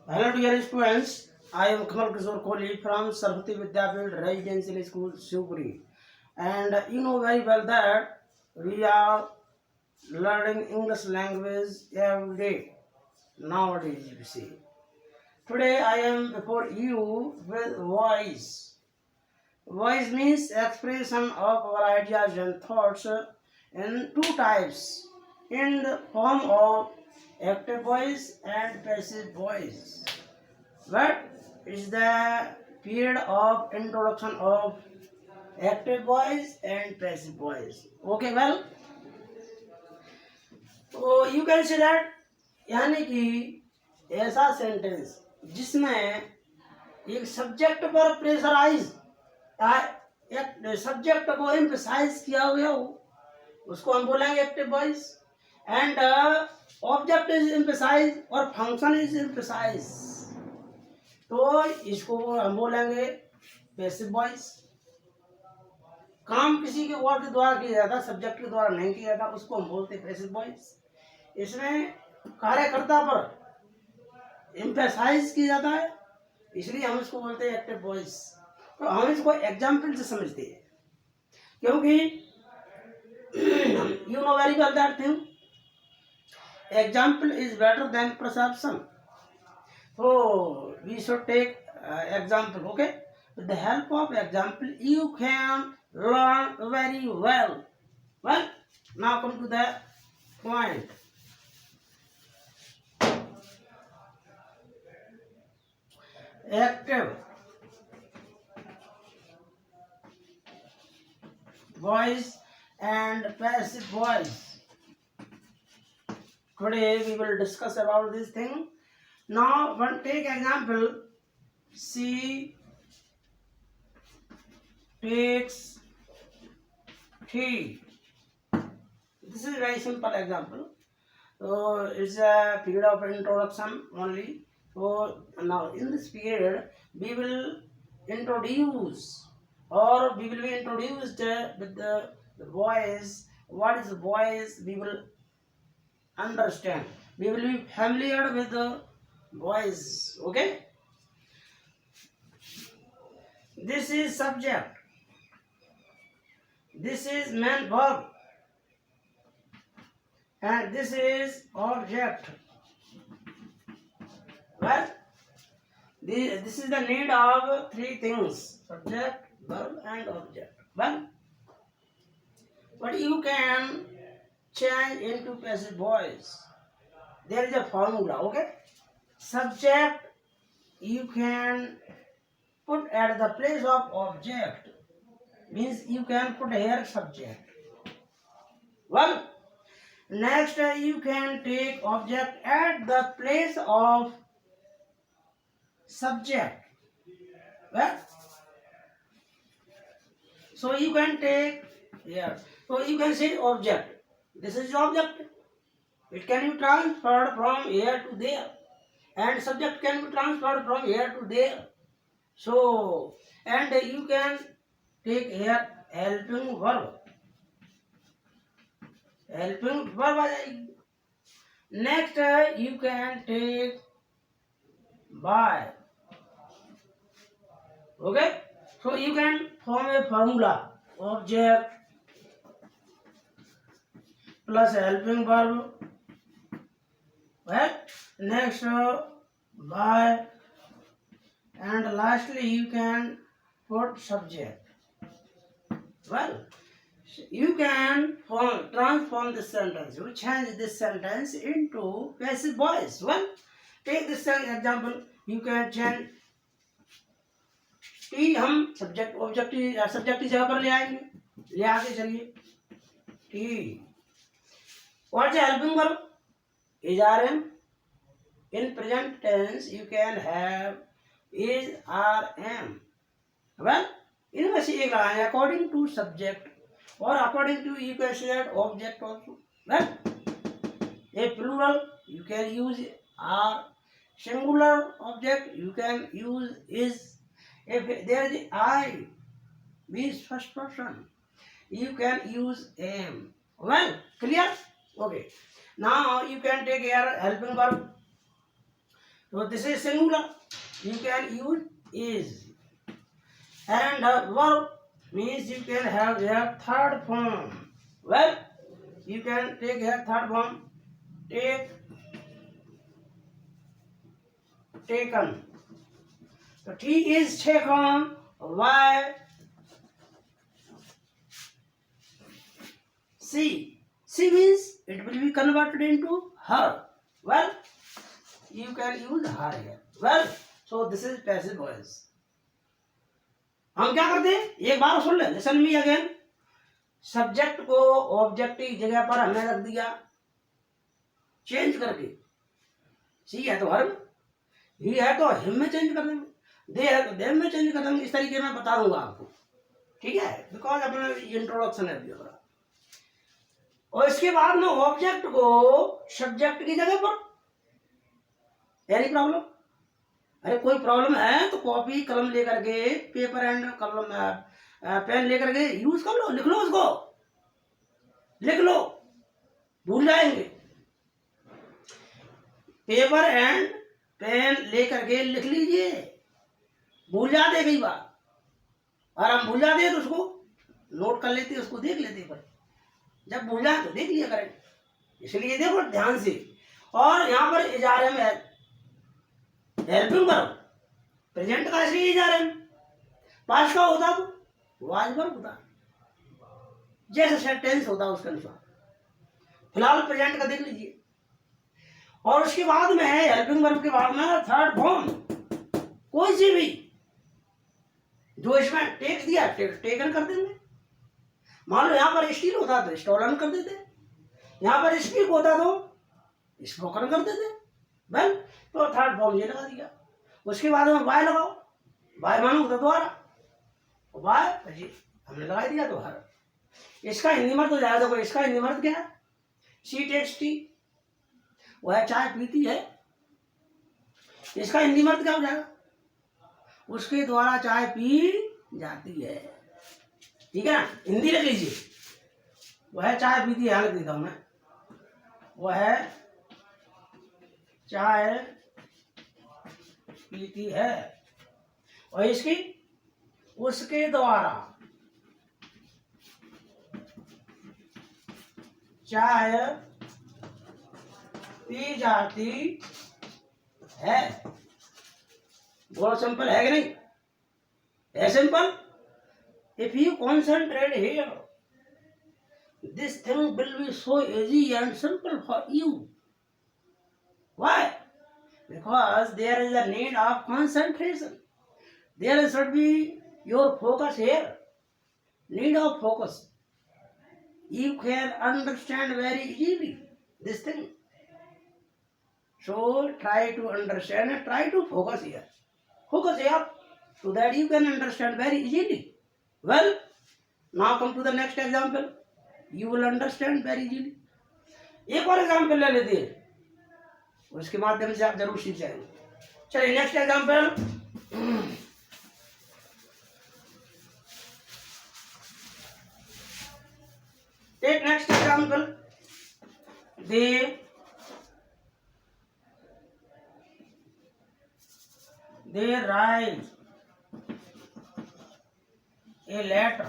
Hello dear students, I am Kamal Kishore Kohli from Sarvati Vidyapit Residential School, Shivpuri. And you know very well that we are learning English language every day. Nowadays, you see. Today I am before you with voice. Voice means expression of our ideas and thoughts in two types, in the form of active voice and passive voice. What is the period of introduction of active voice and passive voice? Okay, well, तो you can say that यानी कि ऐसा sentence जिसमें एक subject पर pressurise एक subject को emphasise किया हुआ हो उसको हम बोलेंगे active voice and object is emphasise और फंक्शन इज एम्फसाइज तो इसको हम बोलेंगे पैसिव वॉइस। काम किसी के वर्ड के द्वारा किया जाता, सब्जेक्ट के द्वारा नहीं किया जाता, उसको हम बोलते हैं पैसिव वॉइस। इसमें कार्यकर्ता पर एम्फसाइज किया जाता है, इसलिए हम इसको बोलते हैं एक्टिव वॉइस। तो हम इसको एग्जाम्पल से समझते हैं, क्योंकि you know very well that thing example is better than perception. So we should take example. Okay, with the help of example you can learn very well. Well, now come to the point. Active voice and passive voice. Today we will discuss about this thing. Now, one take example. She takes tea. This is a very simple example. So it's a period of introduction only. So now in this period we will introduce or we will be introduced with the voice. What is the voice? We will understand. We will be familiar with the voice. Okay, this is subject, this is main verb, and this is object. Well, this is the need of three things: subject, verb and object. Well, but you can change into passive voice. There is a formula. Okay, subject you can put at the place of object, means you can put here subject. Well, next you can take object at the place of subject. Well, so you can take here, so you can say object. This is object, it can be transferred from here to there, and subject can be transferred from here to there. So, and you can take here helping verb. Helping verb. Next, you can take by. Okay? So, you can form a formula. Object plus helping verb. Well, next, by. And lastly you can put subject. Well, you can transform this sentence, you change this sentence into passive voice. Well, take this example, you can change टी, हम subject object subject की जगह पर ले आएंगे, ले आके चलिए टी। What is helping verb? Is are am. In present tense you can have is are am. Well, इनमें से एक लगाएंगे according to subject or according to you can say that object also. Well, a plural you can use are, singular object you can use is. If there is I means first person, you can use am. Well, clear? Okay. Now you can take here helping verb. So this is singular. You can use is. And verb means you can have their third form. Well, you can take their third form. Take, taken. So T is taken. Y, C. C means it will be converted into her. Well, you can use her here. Well, so this is passive voice. हम क्या करते हैं, एक बार सुन ले, listen me again. Subject को object की जगह पर हमने रख दिया चेंज करके. सी है तो हर, ही है तो हिम में चेंज कर देंगे, दे है तो देम में चेंज कर देंगे. इस तरीके में बता दूंगा आपको, ठीक है, बिकॉज अपना इंट्रोडक्शन है अभी. और इसके बाद में ऑब्जेक्ट को सब्जेक्ट की जगह पर. Any problem? अरे कोई प्रॉब्लम है तो कॉपी कलम लेकर के, पेपर एंड कलम पेन लेकर के यूज कर लो, लिख लो, उसको लिख लो, भूल जाएंगे. पेपर एंड पेन लेकर के लिख लीजिए. भूल जाते कई बार, और हम भूल जाते हैं तो उसको नोट कर लेते, उसको देख लेते. पर जब भूल जाए तो देख लिया करें. इसलिए देखो ध्यान से. और यहाँ पर इजारे में हेल्पिंग वर्ब, प्रेजेंट का इसलिए इजारे में, पास्ट का होता तो वाज वर्ब होता, जैसे सेंटेंस होता उसके अनुसार. फिलहाल प्रेजेंट का देख लीजिए. और उसके बाद में है हेल्पिंग वर्ब के बाद में थर्ड फॉर्म, कोई सी भी जो इसमें टेक दिया टेकन कर देंगे. मान लो यहाँ पर स्टील होता तो स्टोलन कर देते, यहाँ पर स्पीक होता तो स्पोकन कर देते. वेल, तो थर्ड फॉर्म ये लगा दिया. उसके बाद में वाई लगाओ, वाई मानो होता द्वारा, वाई जी हमने लगा दिया तो हर. इसका हिंदी मर्द हो जाएगा. देखो इसका हिंदी मर्द क्या है, सी टेक्स टी, वह चाय पीती है. इसका हिंदी मर्द क्या हो जाएगा, उसके द्वारा चाय पी जाती है. ठीक है ना, हिंदी लिख लीजिए. वह चाय पीती है, लिख देता हूं मैं, वह चाय पीती है. और इसकी उसके द्वारा चाय पी जाती है. बहुत सिंपल है कि नहीं? है simple. If you concentrate here, this thing will be so easy and simple for you. Why? Because there is a need of concentration. There should be your focus here. Need of focus. You can understand very easily this thing. So try to understand and try to focus here. Focus here so that you can understand very easily. Well, now come to the next example. You will understand very easily. एक और example ले लेते हैं, उसके माध्यम से आप जरूर सीख जाएंगे. चलिए next example. Take next example. They write a letter